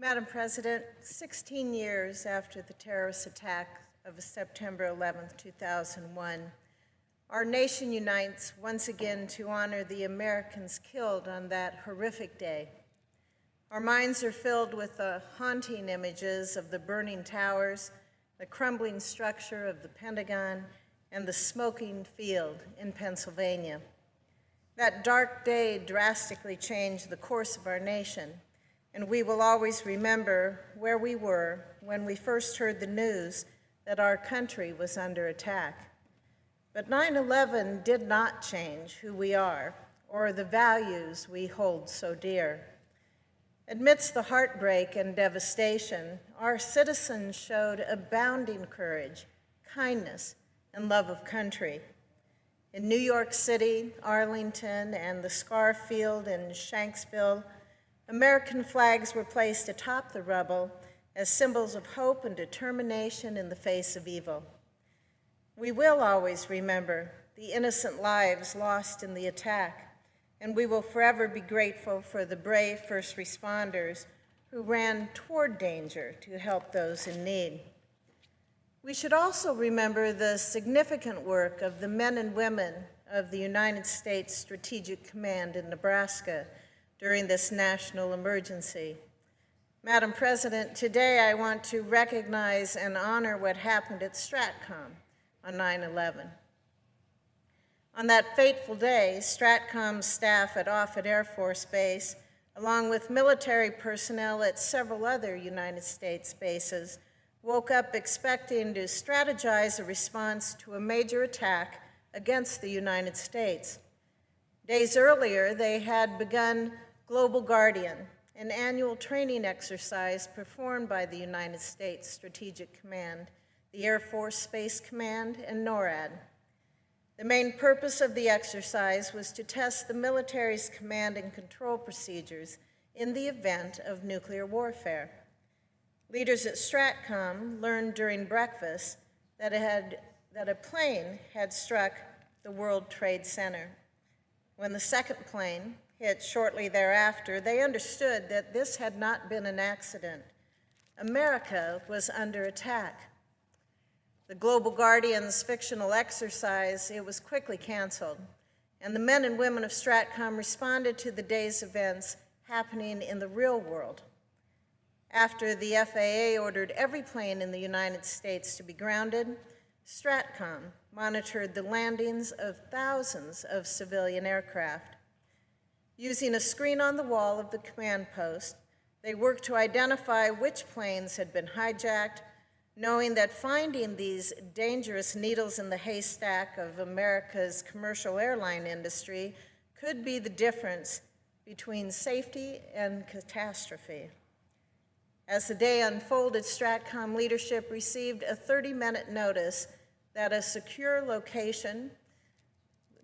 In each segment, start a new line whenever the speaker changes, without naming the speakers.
Madam President, 16 years after the terrorist attack of September 11, 2001, our nation unites once again to honor the Americans killed on that horrific day. Our minds are filled with the haunting images of the burning towers, the crumbling structure of the Pentagon, and the smoking field in Pennsylvania. That dark day drastically changed the course of our nation, and we will always remember where we were when we first heard the news that our country was under attack. But 9/11 did not change who we are or the values we hold so dear. Amidst the heartbreak and devastation, our citizens showed abounding courage, kindness, and love of country. In New York City, Arlington, and the Scar Field in Shanksville, American flags were placed atop the rubble as symbols of hope and determination in the face of evil. We will always remember the innocent lives lost in the attack, and we will forever be grateful for the brave first responders who ran toward danger to help those in need. We should also remember the significant work of the men and women of the United States Strategic Command in Nebraska during this national emergency. Madam President, today I want to recognize and honor what happened at STRATCOM on 9/11. On that fateful day, STRATCOM staff at Offutt Air Force Base, along with military personnel at several other United States bases, woke up expecting to strategize a response to a major attack against the United States. Days earlier, they had begun Global Guardian, an annual training exercise performed by the United States Strategic Command, the Air Force Space Command, and NORAD. The main purpose of the exercise was to test the military's command and control procedures in the event of nuclear warfare. Leaders at STRATCOM learned during breakfast that a plane had struck the World Trade Center. When the second plane hit shortly thereafter, they understood that this had not been an accident. America was under attack. The Global Guardian's fictional exercise, it was quickly canceled, and the men and women of STRATCOM responded to the day's events happening in the real world. After the FAA ordered every plane in the United States to be grounded, STRATCOM monitored the landings of thousands of civilian aircraft. Using a screen on the wall of the command post, they worked to identify which planes had been hijacked, knowing that finding these dangerous needles in the haystack of America's commercial airline industry could be the difference between safety and catastrophe. As the day unfolded, STRATCOM leadership received a 30-minute notice that a secure location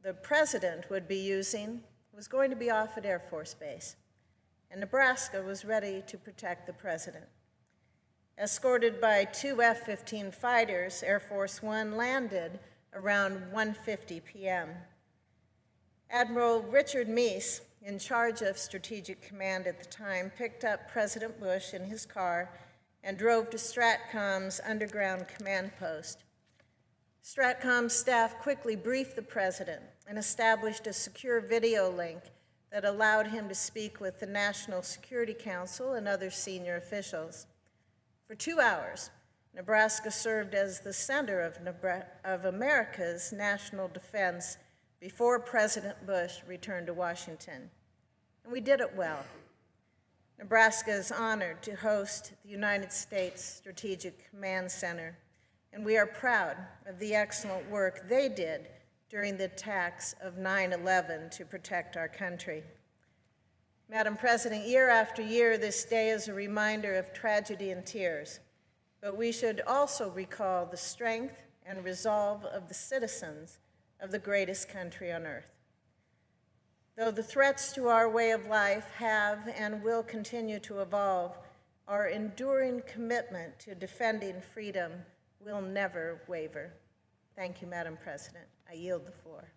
the president would be using was going to be Offutt Air Force Base, and Nebraska was ready to protect the president. Escorted by 2 F-15 fighters, Air Force One landed around 1:50 p.m. Admiral Richard Meese, in charge of Strategic Command at the time, picked up President Bush in his car and drove to STRATCOM's underground command post. STRATCOM staff quickly briefed the president and established a secure video link that allowed him to speak with the National Security Council and other senior officials. For 2 hours, Nebraska served as the center of America's national defense before President Bush returned to Washington. And we did it well. Nebraska is honored to host the United States Strategic Command Center, and we are proud of the excellent work they did during the attacks of 9/11 to protect our country. Madam President, year after year, this day is a reminder of tragedy and tears, but we should also recall the strength and resolve of the citizens of the greatest country on earth. Though the threats to our way of life have and will continue to evolve, our enduring commitment to defending freedom will never waver. Thank you, Madam President. I yield the floor.